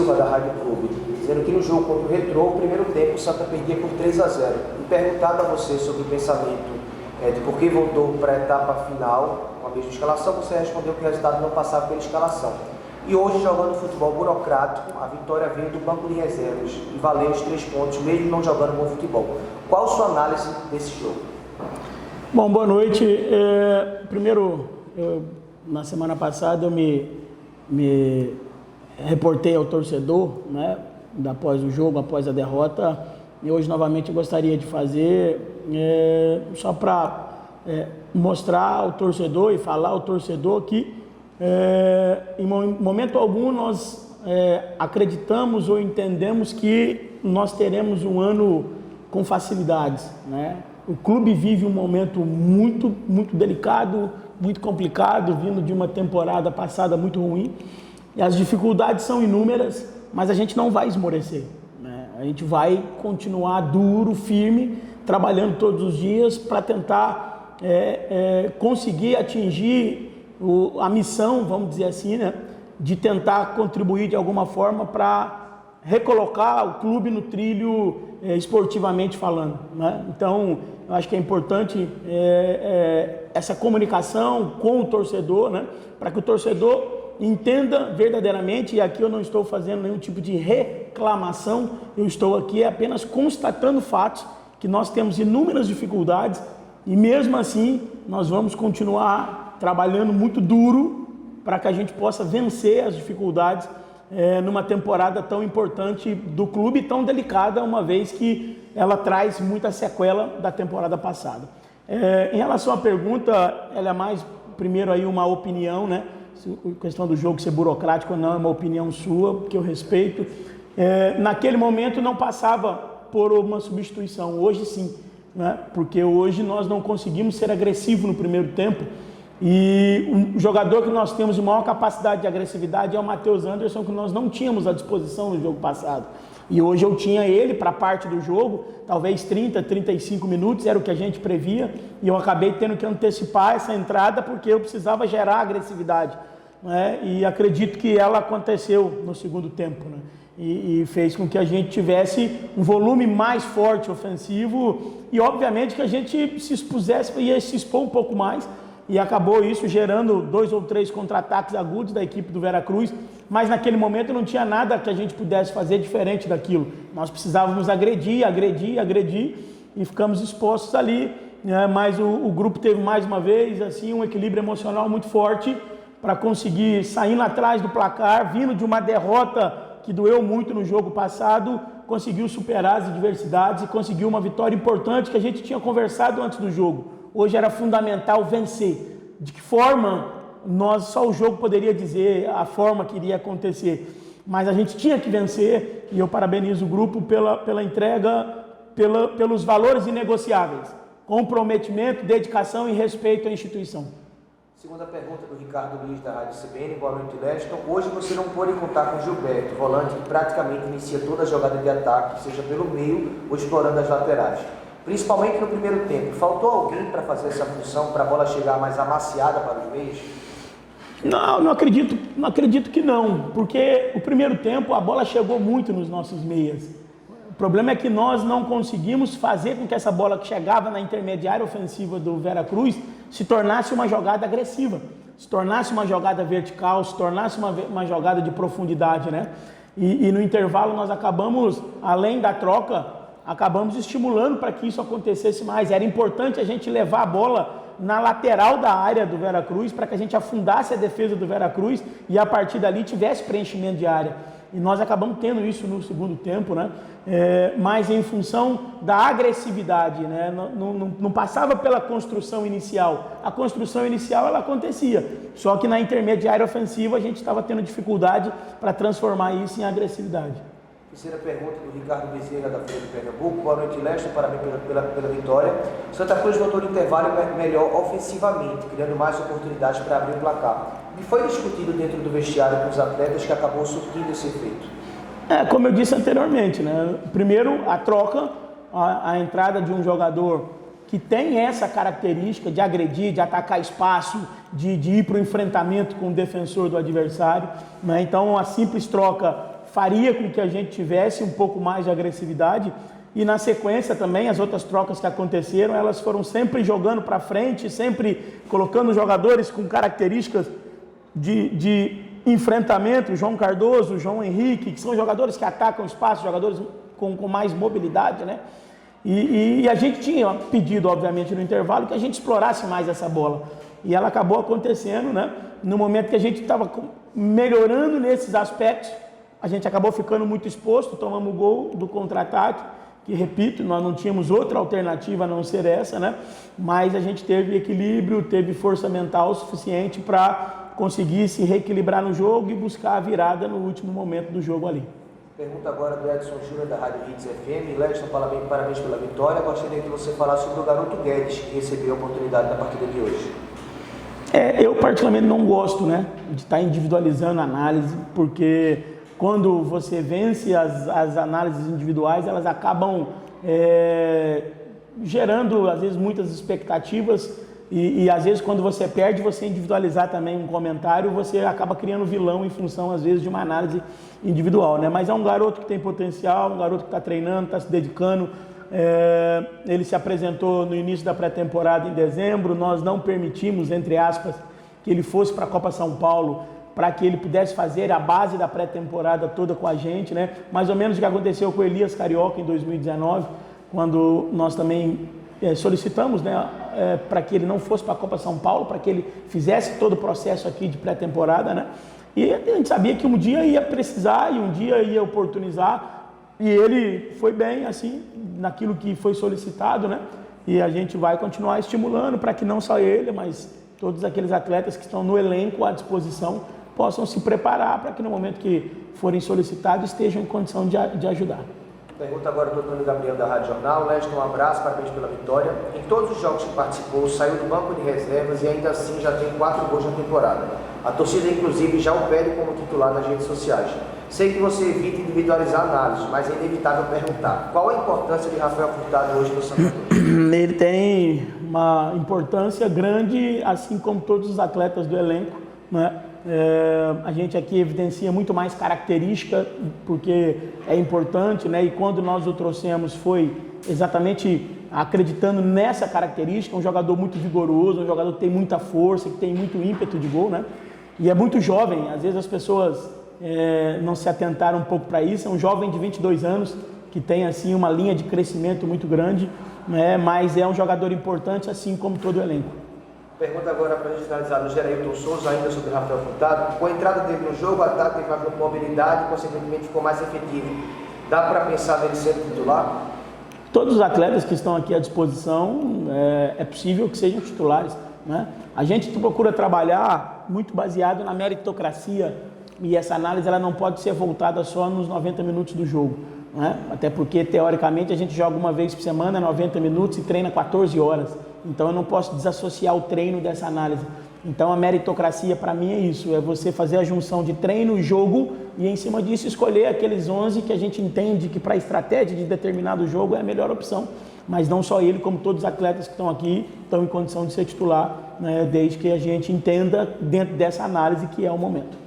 Silva, da Rádio Clube, dizendo que no jogo contra o Retrô, o primeiro tempo, o Santa perdia por 3-0. E perguntado a você sobre o pensamento de por que voltou para a etapa final com a mesma escalação, você respondeu que o resultado não passava pela escalação. E hoje, jogando futebol burocrático, a vitória veio do banco de reservas e valeu os 3 pontos, mesmo não jogando bom futebol. Qual a sua análise desse jogo? Bom, boa noite. Primeiro, na semana passada eu me reportei ao torcedor, né, após o jogo, após a derrota, e hoje novamente eu gostaria de fazer só para mostrar ao torcedor e falar ao torcedor que em momento algum nós acreditamos ou entendemos que nós teremos um ano com facilidades, né? O clube vive um momento muito delicado, muito complicado, vindo de uma temporada passada muito ruim, e as dificuldades são inúmeras, mas a gente não vai esmorecer, né? A gente vai continuar duro, firme, trabalhando todos os dias para tentar conseguir atingir a missão, vamos dizer assim, né, de tentar contribuir de alguma forma para recolocar o clube no trilho esportivamente falando, né? Então, eu acho que é importante essa comunicação com o torcedor, né, para que o torcedor entenda verdadeiramente, e aqui eu não estou fazendo nenhum tipo de reclamação, eu estou aqui apenas constatando fatos, que nós temos inúmeras dificuldades e mesmo assim nós vamos continuar trabalhando muito duro para que a gente possa vencer as dificuldades numa temporada tão importante do clube, tão delicada, uma vez que ela traz muita sequela da temporada passada. Em relação à pergunta, ela é mais, primeiro aí uma opinião, né? A questão do jogo ser burocrático ou não é uma opinião sua, que eu respeito. Naquele momento não passava por uma substituição, hoje sim, né? Porque hoje nós não conseguimos ser agressivos no primeiro tempo, e um jogador que nós temos de maior capacidade de agressividade é o Matheus Anderson, que nós não tínhamos à disposição no jogo passado. E hoje eu tinha ele para parte do jogo, talvez 30, 35 minutos, era o que a gente previa, e eu acabei tendo que antecipar essa entrada porque eu precisava gerar agressividade, né? E acredito que ela aconteceu no segundo tempo, né? E fez com que a gente tivesse um volume mais forte ofensivo, e obviamente que a gente se expusesse, ia se expor um pouco mais, e acabou isso gerando 2 ou 3 contra-ataques agudos da equipe do Veracruz, mas naquele momento não tinha nada que a gente pudesse fazer diferente daquilo. Nós precisávamos agredir, e ficamos expostos ali, né? Mas o grupo teve mais uma vez assim, um equilíbrio emocional muito forte para conseguir sair lá atrás do placar, vindo de uma derrota que doeu muito no jogo passado, conseguiu superar as adversidades e conseguiu uma vitória importante que a gente tinha conversado antes do jogo. Hoje era fundamental vencer. De que forma? Só o jogo poderia dizer a forma que iria acontecer. Mas a gente tinha que vencer, e eu parabenizo o grupo pela entrega, pelos valores inegociáveis. Comprometimento, dedicação e respeito à instituição. Segunda pergunta do Ricardo Luiz, da Rádio CBN. Boa noite, Leston. Hoje você não pôde contar com Gilberto, volante que praticamente inicia toda a jogada de ataque, seja pelo meio ou explorando as laterais. Principalmente no primeiro tempo. Faltou alguém para fazer essa função, para a bola chegar mais amaciada para os meios? Não acredito que não, porque o primeiro tempo a bola chegou muito nos nossos meias. O problema é que nós não conseguimos fazer com que essa bola que chegava na intermediária ofensiva do Veracruz se tornasse uma jogada agressiva, se tornasse uma jogada vertical, se tornasse uma jogada de profundidade, né? E no intervalo nós acabamos, além da troca, acabamos estimulando para que isso acontecesse mais. Era importante a gente levar a bola na lateral da área do Veracruz para que a gente afundasse a defesa do Veracruz e a partir dali tivesse preenchimento de área. E nós acabamos tendo isso no segundo tempo, né? Mas em função da agressividade, né? Não passava pela construção inicial. A construção inicial ela acontecia, só que na intermediária ofensiva a gente estava tendo dificuldade para transformar isso em agressividade. Terceira pergunta do Ricardo Bezerra, da Folha de Pernambuco. Boa noite, Leston. Parabéns pela vitória. Santa Cruz voltou no intervalo melhor ofensivamente, criando mais oportunidades para abrir o placar. E foi discutido dentro do vestiário com os atletas que acabou surtindo esse efeito? Como eu disse anteriormente, né? Primeiro, a troca, a entrada de um jogador que tem essa característica de agredir, de atacar espaço, de ir para o enfrentamento com o defensor do adversário, né? Então, a simples troca faria com que a gente tivesse um pouco mais de agressividade. E na sequência também, as outras trocas que aconteceram, elas foram sempre jogando para frente, sempre colocando jogadores com características de enfrentamento, o João Cardoso, o João Henrique, que são jogadores que atacam espaço, jogadores com mais mobilidade, né? E a gente tinha pedido, obviamente, no intervalo, que a gente explorasse mais essa bola. E ela acabou acontecendo, né? No momento que a gente estava melhorando nesses aspectos, a gente acabou ficando muito exposto, tomamos o gol do contra-ataque, que, repito, nós não tínhamos outra alternativa a não ser essa, né? Mas a gente teve equilíbrio, teve força mental suficiente para conseguir se reequilibrar no jogo e buscar a virada no último momento do jogo ali. Pergunta agora do Edson Júnior, da Rádio Hits FM. Leston, parabéns pela vitória. Gostaria que você falasse sobre o garoto Guedes, que recebeu a oportunidade na partida de hoje. Eu particularmente não gosto, né, de estar individualizando a análise, porque quando você vence as análises individuais, elas acabam gerando, às vezes, muitas expectativas e, às vezes, quando você perde, você individualizar também um comentário, você acaba criando vilão em função, às vezes, de uma análise individual, né? Mas é um garoto que tem potencial, um garoto que está treinando, está se dedicando. Ele se apresentou no início da pré-temporada em dezembro, nós não permitimos, entre aspas, que ele fosse para a Copa São Paulo para que ele pudesse fazer a base da pré-temporada toda com a gente, né? Mais ou menos o que aconteceu com o Elias Carioca em 2019, quando nós também solicitamos, né, para que ele não fosse para a Copa São Paulo, para que ele fizesse todo o processo aqui de pré-temporada, né? E a gente sabia que um dia ia precisar e um dia ia oportunizar, e ele foi bem, assim, naquilo que foi solicitado, né? E a gente vai continuar estimulando para que não só ele, mas todos aqueles atletas que estão no elenco à disposição possam se preparar para que no momento que forem solicitados estejam em condição de ajudar. Pergunta agora do Antônio Gabriel, da Rádio Jornal. Leston, um abraço, parabéns pela vitória. Em todos os jogos que participou, saiu do banco de reservas e ainda assim já tem 4 gols na temporada. A torcida, inclusive, já o pede como titular nas redes sociais. Sei que você evita individualizar análises, mas é inevitável perguntar: qual a importância de Rafael Furtado hoje no Santa Cruz? Ele tem uma importância grande, assim como todos os atletas do elenco, né? A gente aqui evidencia muito mais característica, porque é importante, né? E quando nós o trouxemos foi exatamente acreditando nessa característica, um jogador muito vigoroso, um jogador que tem muita força, que tem muito ímpeto de gol, né? E é muito jovem, às vezes as pessoas não se atentaram um pouco para isso. É um jovem de 22 anos que tem assim uma linha de crescimento muito grande, né? Mas é um jogador importante, assim como todo o elenco. Pergunta agora para a gente finalizar do Gerailton Souza, ainda sobre o Rafael Furtado. Com a entrada dele no jogo, o ataque teve uma mobilidade e, consequentemente, ficou mais efetivo. Dá para pensar nele sendo titular? Todos os atletas que estão aqui à disposição, é possível que sejam titulares, né? A gente procura trabalhar muito baseado na meritocracia, e essa análise ela não pode ser voltada só nos 90 minutos do jogo, né? Até porque, teoricamente, a gente joga uma vez por semana, 90 minutos, e treina 14 horas. Então eu não posso desassociar o treino dessa análise. Então a meritocracia para mim é isso, é você fazer a junção de treino e jogo e em cima disso escolher aqueles 11 que a gente entende que para a estratégia de determinado jogo é a melhor opção. Mas não só ele, como todos os atletas que estão aqui estão em condição de ser titular, né, desde que a gente entenda dentro dessa análise que é o momento.